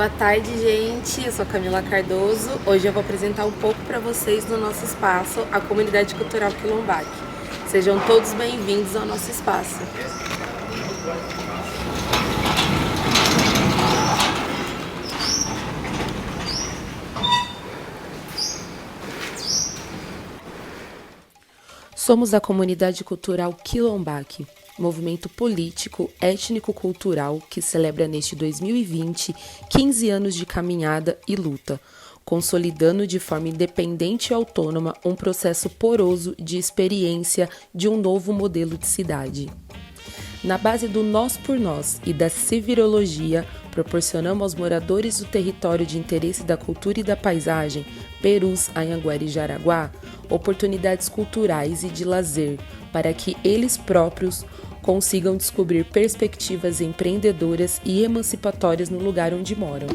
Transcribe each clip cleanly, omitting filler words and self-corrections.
Boa tarde, gente. Eu sou Camila Cardoso. Hoje eu vou apresentar um pouco para vocês do nosso espaço, a Comunidade Cultural Quilombac. Sejam todos bem-vindos ao nosso espaço. Somos a Comunidade Cultural Quilombac, movimento político, étnico-cultural que celebra neste 2020 15 anos de caminhada e luta, consolidando de forma independente e autônoma um processo poroso de experiência de um novo modelo de cidade. Na base do nós por nós e da civirologia, proporcionamos aos moradores do território de interesse da cultura e da paisagem, Perus, Anhanguera e Jaraguá, oportunidades culturais e de lazer para que eles próprios consigam descobrir perspectivas empreendedoras e emancipatórias no lugar onde moram.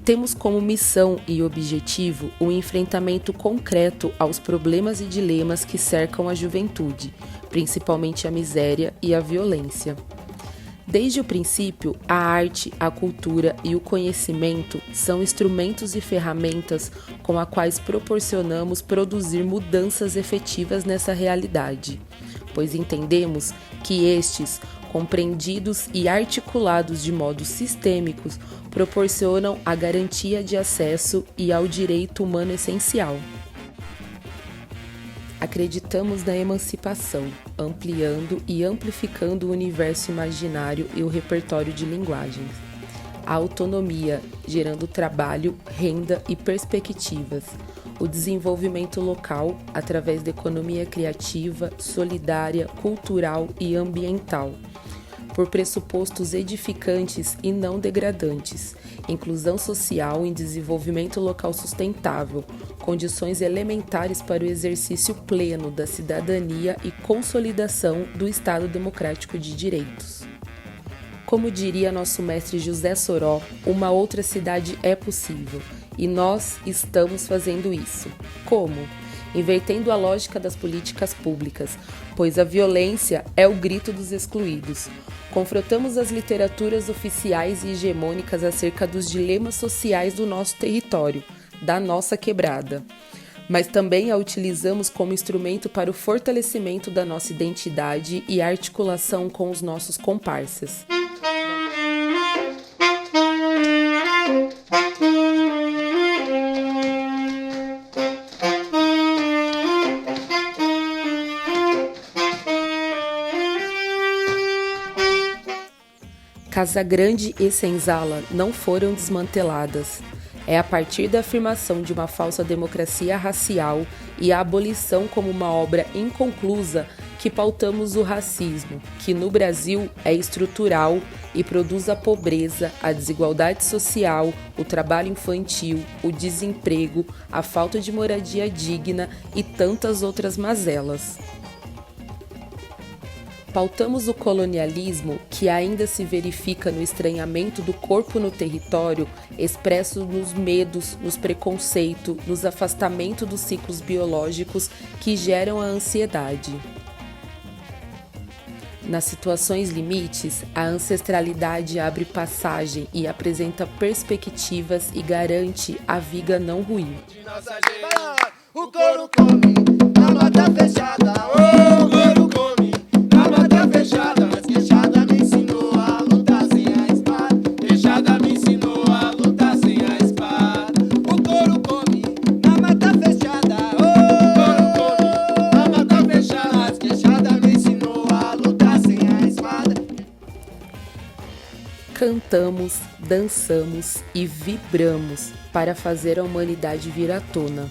Temos como missão e objetivo o enfrentamento concreto aos problemas e dilemas que cercam a juventude, principalmente a miséria e a violência. Desde o princípio, a arte, a cultura e o conhecimento são instrumentos e ferramentas com as quais proporcionamos produzir mudanças efetivas nessa realidade, pois entendemos que estes, compreendidos e articulados de modo sistêmicos, proporcionam a garantia de acesso e ao direito humano essencial. Acreditamos na emancipação, ampliando e amplificando o universo imaginário e o repertório de linguagens. A autonomia, gerando trabalho, renda e perspectivas. O desenvolvimento local, através da economia criativa, solidária, cultural e ambiental. Por pressupostos edificantes e não degradantes, inclusão social e desenvolvimento local sustentável, condições elementares para o exercício pleno da cidadania e consolidação do Estado Democrático de Direitos. Como diria nosso mestre José Soró, uma outra cidade é possível, e nós estamos fazendo isso. Como? Invertendo a lógica das políticas públicas, pois a violência é o grito dos excluídos. Confrontamos as literaturas oficiais e hegemônicas acerca dos dilemas sociais do nosso território, da nossa quebrada, mas também a utilizamos como instrumento para o fortalecimento da nossa identidade e articulação com os nossos comparsas. Casa Grande e Senzala não foram desmanteladas. É a partir da afirmação de uma falsa democracia racial e a abolição como uma obra inconclusa que pautamos o racismo, que no Brasil é estrutural e produz a pobreza, a desigualdade social, o trabalho infantil, o desemprego, a falta de moradia digna e tantas outras mazelas. Pautamos o colonialismo que ainda se verifica no estranhamento do corpo no território, expresso nos medos, nos preconceitos, nos afastamentos dos ciclos biológicos que geram a ansiedade. Nas situações limites, a ancestralidade abre passagem e apresenta perspectivas e garante a viga não ruir. O couro come na mata fechada, o couro come na mata fechada. Mas queixada me ensinou a lutar sem a espada, queixada me ensinou a lutar sem a espada. O couro come na mata fechada, o couro come na mata fechada. Mas queixada me ensinou a lutar sem a espada. cantamos, dançamos e vibramos para fazer a humanidade vir à tona.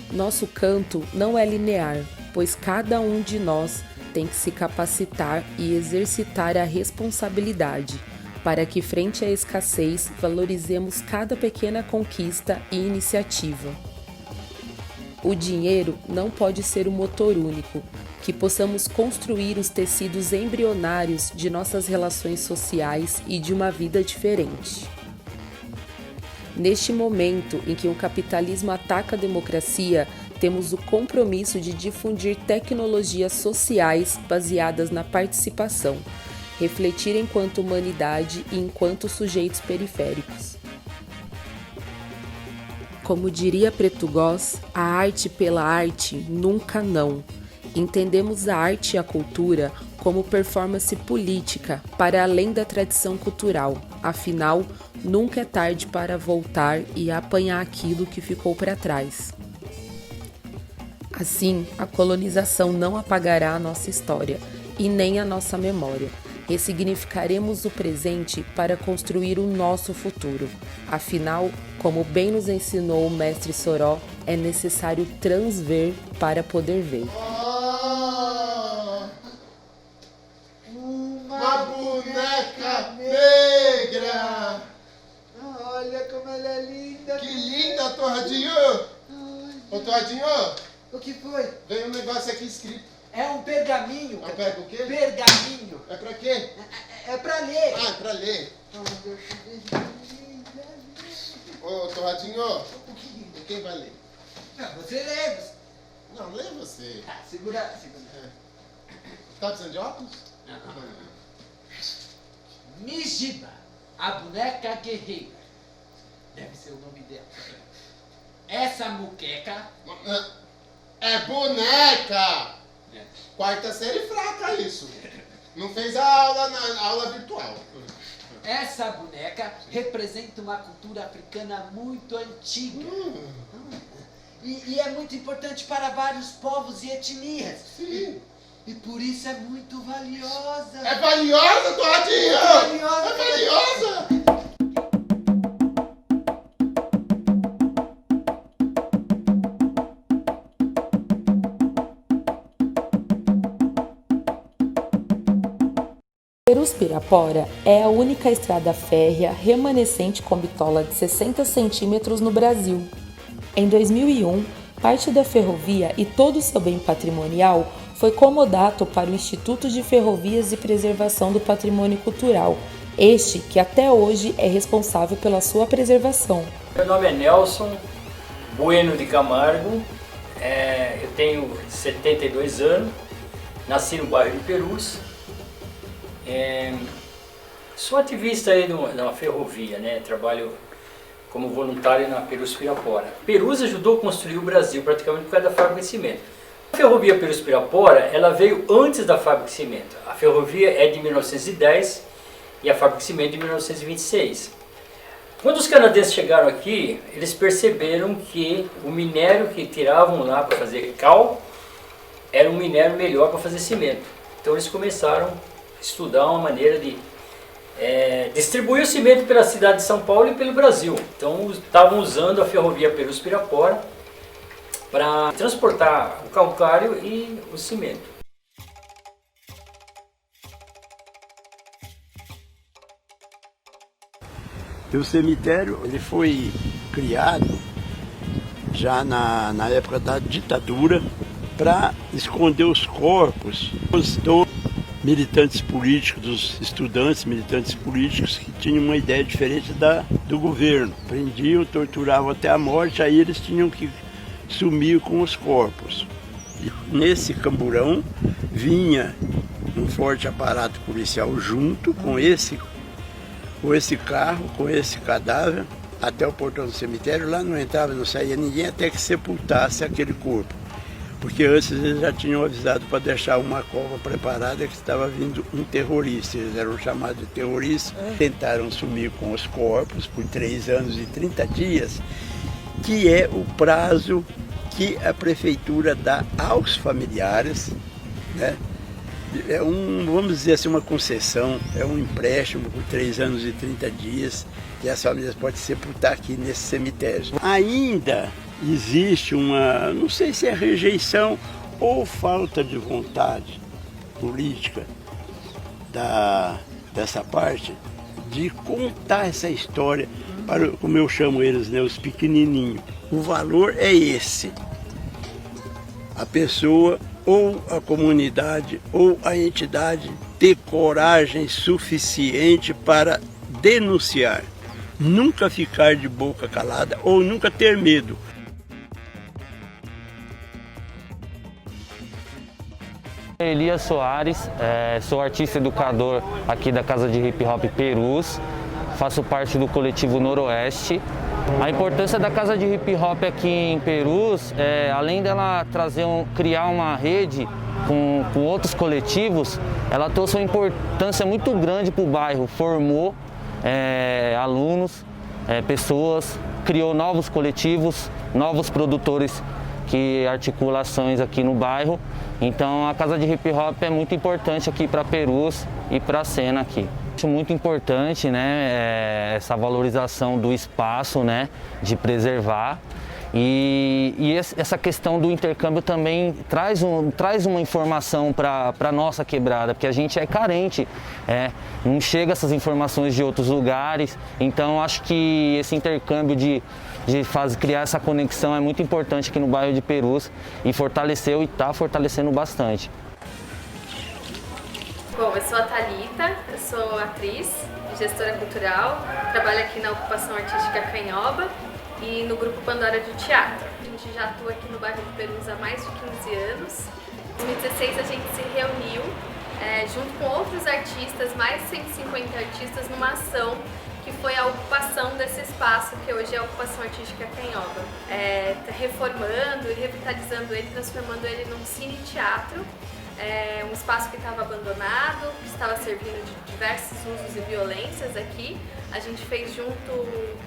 Nosso canto não é linear, pois cada um de nós tem que se capacitar e exercitar a responsabilidade, para que, frente à escassez, valorizemos cada pequena conquista e iniciativa. O dinheiro não pode ser o motor único, que possamos construir os tecidos embrionários de nossas relações sociais e de uma vida diferente. Neste momento em que o capitalismo ataca a democracia, temos o compromisso de difundir tecnologias sociais baseadas na participação, refletir enquanto humanidade e enquanto sujeitos periféricos. Como diria Preto Goz, a arte pela arte nunca não. Entendemos a arte e a cultura como performance política para além da tradição cultural. Afinal, nunca é tarde para voltar e apanhar aquilo que ficou para trás. Assim, a colonização não apagará a nossa história e nem a nossa memória. Ressignificaremos o presente para construir o nosso futuro. Afinal, como bem nos ensinou o mestre Soró, é necessário transver para poder ver. Uma boneca negra! Olha como ela é linda! Que linda, Torradinho! Ô, Torradinho, O que foi? veio um negócio aqui escrito. É um pergaminho. Ah, pega o quê? Pergaminho. É pra quê? É pra ler. Ah, é pra ler. Ô, Torradinho, O que? e quem vai ler? Não, você lê. Não, lê você. Ah, segura. Tá precisando de óculos? Mijiba, a boneca guerreira. Deve ser o nome dela. Essa muqueca. É boneca! É. Quarta série fraca isso. Não fez a aula na aula virtual. Essa boneca representa uma cultura africana muito antiga. E é muito importante para vários povos e etnias. Sim. E por isso é muito valiosa. É valiosa, Torradinho! valiosa. É valiosa! Perus Pirapora é a única estrada férrea remanescente com bitola de 60 centímetros no Brasil. Em 2001, parte da ferrovia e todo o seu bem patrimonial foi comodato para o Instituto de Ferrovias e Preservação do Patrimônio Cultural, este que até hoje é responsável pela sua preservação. Meu nome é Nelson Bueno de Camargo, eu tenho 72 anos, nasci no bairro de Perus. Sou ativista aí numa ferrovia, né? Trabalho como voluntário na Perus Pirapora. Perus ajudou a construir o Brasil praticamente por causa da fábrica de cimento. A ferrovia Perus Pirapora, ela veio antes da fábrica de cimento. A ferrovia é de 1910 e a fábrica de cimento de 1926. Quando os canadenses chegaram aqui, eles perceberam que o minério que tiravam lá para fazer cal era um minério melhor para fazer cimento. Então eles começaram a estudar uma maneira de distribuir o cimento pela cidade de São Paulo e pelo Brasil. Então estavam usando a ferrovia Perus Pirapora para transportar o calcário e o cimento. O cemitério ele foi criado já na época da ditadura para esconder os corpos dos militantes políticos, dos estudantes militantes políticos que tinham uma ideia diferente do governo. Prendiam, torturavam até a morte, aí eles tinham que sumir com os corpos. E nesse camburão vinha um forte aparato policial junto com esse carro, com esse cadáver, até o portão do cemitério. Lá não entrava, não saía ninguém até que sepultasse aquele corpo. Porque antes eles já tinham avisado para deixar uma cova preparada que estava vindo um terrorista. Eles eram chamados de terroristas. Tentaram sumir com os corpos por 3 anos e 30 dias, que é o prazo que a prefeitura dá aos familiares, né, vamos dizer assim, uma concessão, é um empréstimo por 3 anos e 30 dias e as famílias podem sepultar aqui nesse cemitério. Ainda existe uma, não sei se é rejeição ou falta de vontade política dessa parte de contar essa história para, como eu chamo eles, né, os pequenininhos. O valor é esse. A pessoa ou a comunidade ou a entidade ter coragem suficiente para denunciar. Nunca ficar de boca calada ou nunca ter medo. Elias Soares, sou artista educador aqui da Casa de Hip Hop Perus, faço parte do coletivo Noroeste. A importância da Casa de Hip Hop aqui em Perus, além dela criar uma rede com outros coletivos, ela trouxe uma importância muito grande para o bairro, formou alunos, pessoas, criou novos coletivos, novos produtores que articulações aqui no bairro. Então a Casa de Hip Hop é muito importante aqui para Perus e para a cena aqui. Acho muito importante, né, essa valorização do espaço, né, de preservar. E essa questão do intercâmbio também traz uma informação para a nossa quebrada, porque a gente é carente, não chega essas informações de outros lugares. Então acho que esse intercâmbio de criar essa conexão é muito importante aqui no bairro de Perus e fortaleceu e está fortalecendo bastante. Bom, eu sou a Thalita, eu sou atriz, gestora cultural, trabalho aqui na Ocupação Artística Canhoba e no Grupo Pandora de Teatro. A gente já atua aqui no bairro de Perus há mais de 15 anos. Em 2016 a gente se reuniu junto com outros artistas, mais de 150 artistas, numa ação que foi a ocupação desse espaço, que hoje é a Ocupação Artística Canhoba. Reformando e revitalizando ele, transformando ele num cine-teatro. Um espaço que estava abandonado, que estava servindo de diversos usos e violências aqui. A gente fez junto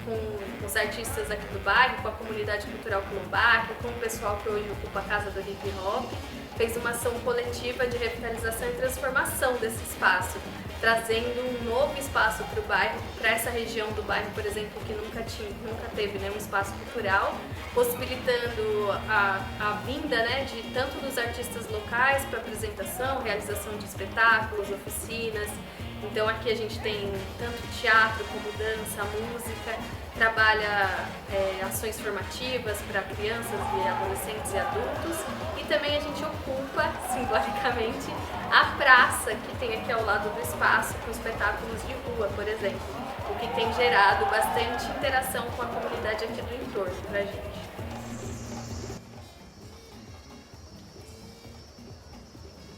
com os artistas aqui do bairro, com a comunidade cultural quilombola, com o pessoal que hoje ocupa a Casa do Hip Hop, fez uma ação coletiva de revitalização e transformação desse espaço, trazendo um novo espaço para o bairro, para essa região do bairro, por exemplo, que nunca teve, né, um espaço cultural, possibilitando a vinda, né, de tanto dos artistas locais para apresentação, realização de espetáculos, oficinas. Então aqui a gente tem tanto teatro como dança, música, trabalha ações formativas para crianças e adolescentes e adultos, e também a gente ocupa, simbolicamente, a praça que tem aqui ao lado do espaço, com espetáculos de rua, por exemplo, o que tem gerado bastante interação com a comunidade aqui do entorno pra gente.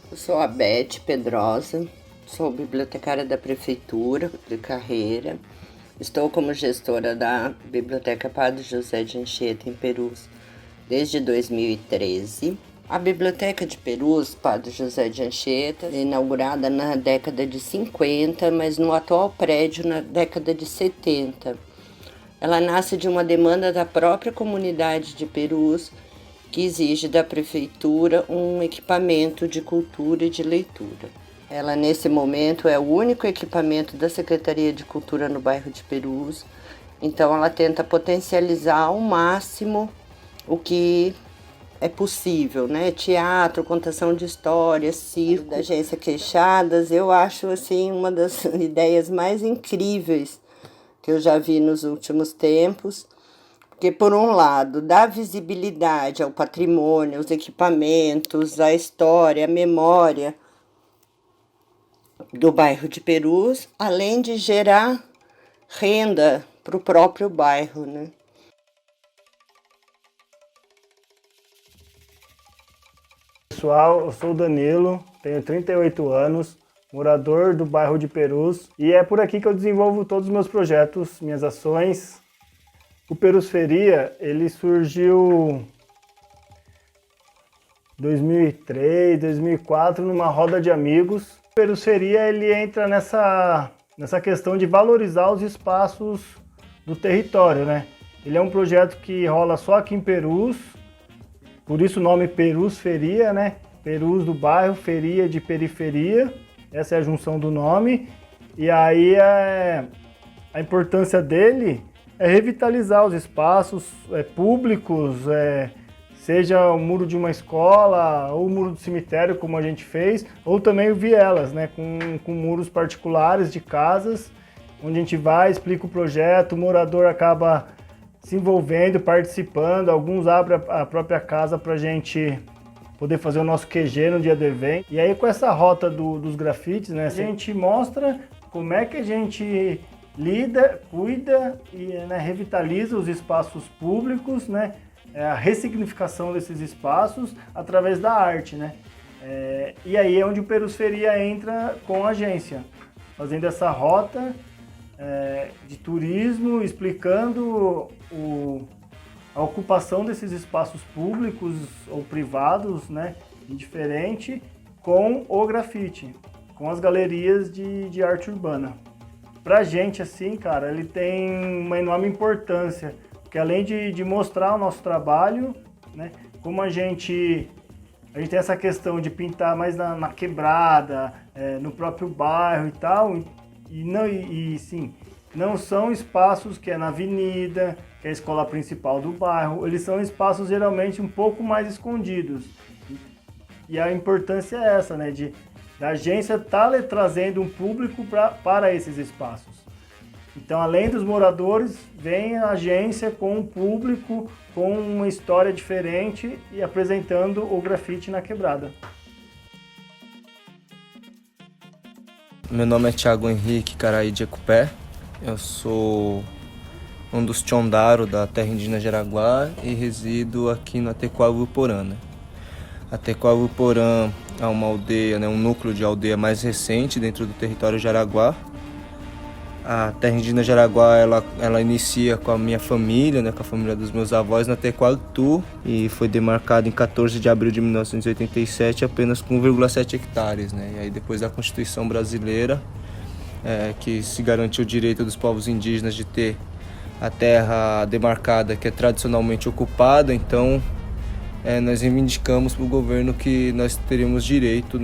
Eu sou a Beth Pedrosa, sou bibliotecária da Prefeitura de Carreira. Estou como gestora da Biblioteca Padre José de Anchieta, em Perus, desde 2013. A Biblioteca de Perus, Padre José de Anchieta, é inaugurada na década de 50, mas no atual prédio na década de 70. Ela nasce de uma demanda da própria comunidade de Perus, que exige da Prefeitura um equipamento de cultura e de leitura. Ela, nesse momento, é o único equipamento da Secretaria de Cultura no bairro de Perus, então ela tenta potencializar ao máximo o que é possível, né? Teatro, contação de histórias, circo. Da Agência Queixadas, eu acho assim uma das ideias mais incríveis que eu já vi nos últimos tempos, porque, por um lado, dá visibilidade ao patrimônio, aos equipamentos, à história, à memória do bairro de Perus, além de gerar renda para o próprio bairro, né? Pessoal, eu sou o Danilo, tenho 38 anos, morador do bairro de Perus, e é por aqui que eu desenvolvo todos os meus projetos, minhas ações. O Perus Feria, ele surgiu em 2003, 2004, numa roda de amigos. O Perus Feria, ele entra nessa questão de valorizar os espaços do território, né? Ele é um projeto que rola só aqui em Perus, por isso o nome Perus Feria, né? Perus do bairro, Feria de periferia, essa é a junção do nome. E aí a importância dele é revitalizar os espaços públicos, seja o muro de uma escola ou o muro do cemitério, como a gente fez, ou também vielas, né, com muros particulares de casas, onde a gente vai, explica o projeto, o morador acaba se envolvendo, participando, alguns abrem a própria casa para a gente poder fazer o nosso QG no dia do evento. E aí com essa rota dos grafites, né, a gente mostra como é que a gente lida, cuida e revitaliza os espaços públicos, né, a ressignificação desses espaços através da arte, né. E aí é onde o Perusferia entra com a agência, fazendo essa rota de turismo, explicando a ocupação desses espaços públicos ou privados, né, indiferente, com o grafite, com as galerias de arte urbana. Pra gente, assim, cara, ele tem uma enorme importância, porque além de mostrar o nosso trabalho, né, como a gente tem essa questão de pintar mais na quebrada, no próprio bairro e tal, não são espaços que é na avenida, que é a escola principal do bairro, eles são espaços geralmente um pouco mais escondidos. E a importância é essa, né, da agência estar trazendo um público para esses espaços. Então, além dos moradores, vem a agência com um público, com uma história diferente e apresentando o grafite na quebrada. Meu nome é Thiago Henrique Caraíde Ecupé. Eu sou um dos Tchondaro da terra indígena Jaraguá e resido aqui na Tecoaruporã. A Tecoaruporã é uma aldeia, um núcleo de aldeia mais recente dentro do território Jaraguá. A terra indígena Jaraguá, ela inicia com a minha família, com a família dos meus avós na Tecoatu, e foi demarcada em 14 de abril de 1987 apenas com 1,7 hectares. E aí depois da Constituição Brasileira, que se garantiu o direito dos povos indígenas de ter a terra demarcada, que é tradicionalmente ocupada, então nós reivindicamos para o governo que nós teríamos direito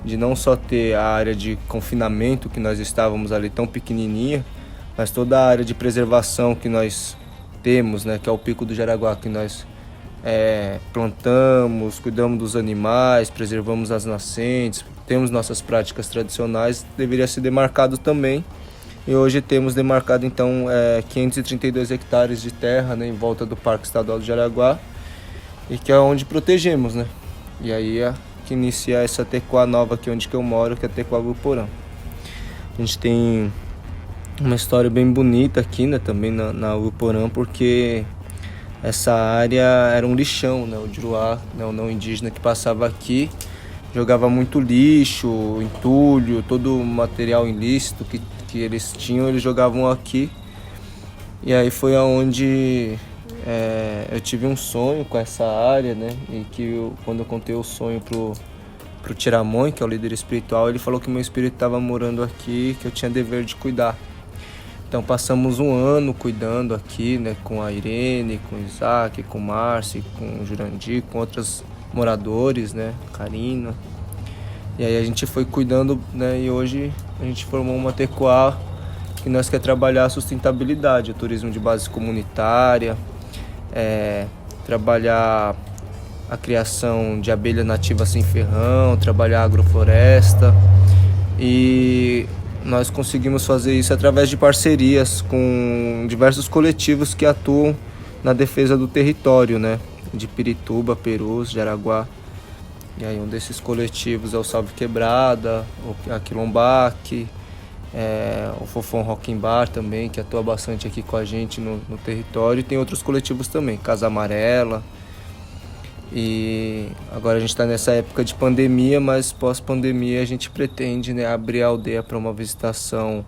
de não só ter a área de confinamento, que nós estávamos ali tão pequenininha, mas toda a área de preservação que nós temos, que é o Pico do Jaraguá, que nós plantamos, cuidamos dos animais, preservamos as nascentes, temos nossas práticas tradicionais, deveria ser demarcado também. E hoje temos demarcado então 532 hectares de terra em volta do Parque Estadual do Jaraguá, e que é onde protegemos, E aí que inicia essa Tecoa nova aqui onde que eu moro, que é a Tecoaruporã. A gente tem uma história bem bonita aqui, também na Uruporã, porque essa área era um lixão, o Juruá, o não indígena que passava aqui, jogava muito lixo, entulho, todo o material ilícito que eles tinham, eles jogavam aqui. E aí foi aonde eu tive um sonho com essa área, e que quando eu contei o sonho pro Tiramões, que é o líder espiritual, ele falou que meu espírito estava morando aqui, que eu tinha dever de cuidar. Então passamos um ano cuidando aqui, com a Irene, com o Isaac, com o Márcio, com o Jurandir, com outros moradores, Karina. E aí a gente foi cuidando, e hoje a gente formou uma Tecoa que nós quer trabalhar a sustentabilidade, o turismo de base comunitária, trabalhar a criação de abelha nativa sem ferrão, trabalhar a agrofloresta, e nós conseguimos fazer isso através de parcerias com diversos coletivos que atuam na defesa do território, de Pirituba, Perus, Jaraguá. E aí um desses coletivos é o Salve Quebrada, a Quilombac, o Fofão Rock Bar também, que atua bastante aqui com a gente no território, e tem outros coletivos também, Casa Amarela. E agora a gente está nessa época de pandemia, mas pós-pandemia a gente pretende abrir a aldeia para uma visitação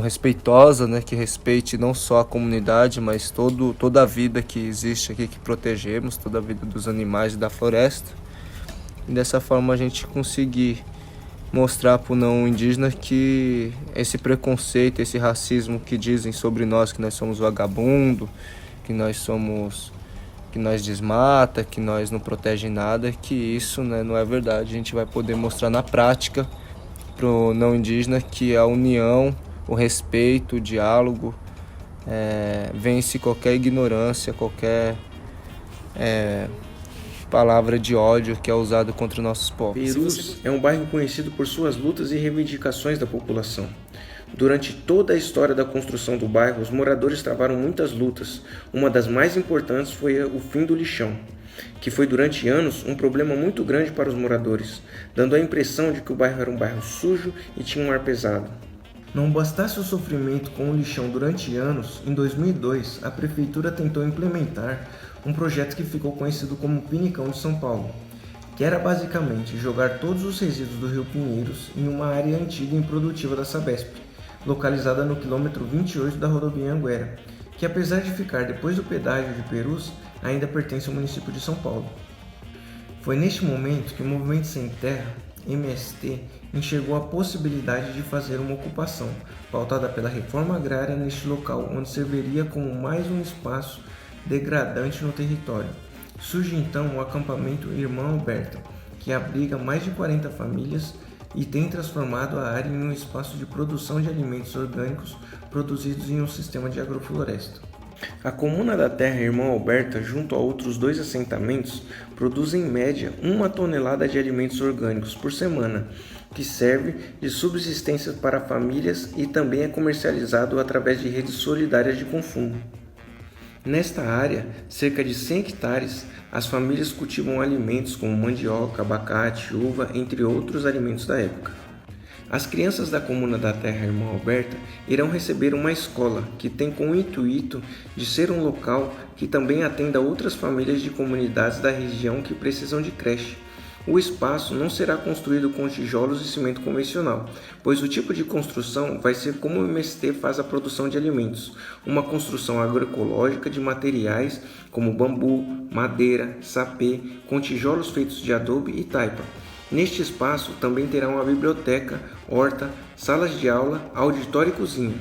respeitosa, que respeite não só a comunidade, mas toda a vida que existe aqui, que protegemos, toda a vida dos animais e da floresta. E dessa forma a gente conseguir mostrar para o não indígena que esse preconceito, esse racismo que dizem sobre nós, que nós somos vagabundo, que nós somos que nós desmata, que nós não protege nada, que isso, né, não é verdade. A gente vai poder mostrar na prática para o não indígena que a união, o respeito, o diálogo vence qualquer ignorância, qualquer palavra de ódio que é usada contra nossos povos. Perus é um bairro conhecido por suas lutas e reivindicações da população. Durante toda a história da construção do bairro, os moradores travaram muitas lutas. Uma das mais importantes foi o fim do lixão, que foi durante anos um problema muito grande para os moradores, dando a impressão de que o bairro era um bairro sujo e tinha um ar pesado. Não bastasse o sofrimento com o lixão durante anos, em 2002 a prefeitura tentou implementar um projeto que ficou conhecido como Pinicão de São Paulo, que era basicamente jogar todos os resíduos do Rio Pinheiros em uma área antiga e improdutiva da Sabesp, localizada no quilômetro 28 da rodovia Anguera, que apesar de ficar depois do pedágio de Perus, ainda pertence ao município de São Paulo. Foi neste momento que o Movimento Sem Terra, MST, enxergou a possibilidade de fazer uma ocupação, pautada pela reforma agrária neste local, onde serviria como mais um espaço degradante no território. Surge então o acampamento Irmã Alberta, que abriga mais de 40 famílias e tem transformado a área em um espaço de produção de alimentos orgânicos produzidos em um sistema de agrofloresta. A Comuna da Terra Irmã Alberta, junto a outros 2 assentamentos, produz em média 1 tonelada de alimentos orgânicos por semana, que serve de subsistência para famílias e também é comercializado através de redes solidárias de consumo. Nesta área, cerca de 100 hectares, as famílias cultivam alimentos como mandioca, abacate, uva, entre outros alimentos da época. As crianças da Comuna da Terra Irmã Alberta irão receber uma escola que tem como intuito de ser um local que também atenda outras famílias de comunidades da região que precisam de creche. O espaço não será construído com tijolos e cimento convencional, pois o tipo de construção vai ser como o MST faz a produção de alimentos, uma construção agroecológica de materiais como bambu, madeira, sapê, com tijolos feitos de adobe e taipa. Neste espaço também terá uma biblioteca, horta, salas de aula, auditório e cozinha.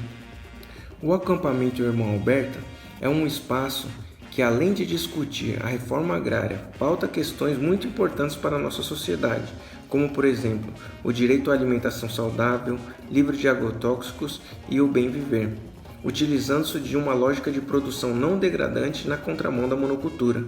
O acampamento Irmã Alberta é um espaço que, além de discutir a reforma agrária, pauta questões muito importantes para a nossa sociedade, como, por exemplo, o direito à alimentação saudável, livre de agrotóxicos e o bem viver, utilizando-se de uma lógica de produção não degradante na contramão da monocultura.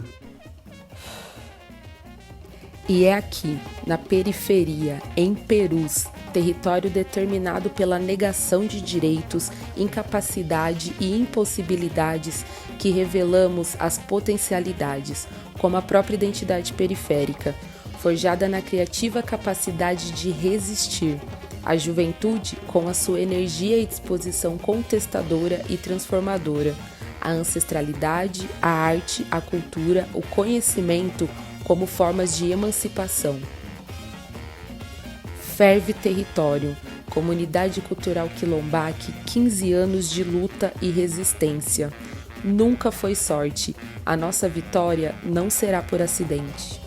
E é aqui, na periferia, em Perus, território determinado pela negação de direitos, incapacidade e impossibilidades, que revelamos as potencialidades, como a própria identidade periférica, forjada na criativa capacidade de resistir. A juventude, com a sua energia e disposição contestadora e transformadora, a ancestralidade, a arte, a cultura, o conhecimento como formas de emancipação. Ferve Território, Comunidade Cultural Quilombaque, 15 anos de luta e resistência. Nunca foi sorte, a nossa vitória não será por acidente.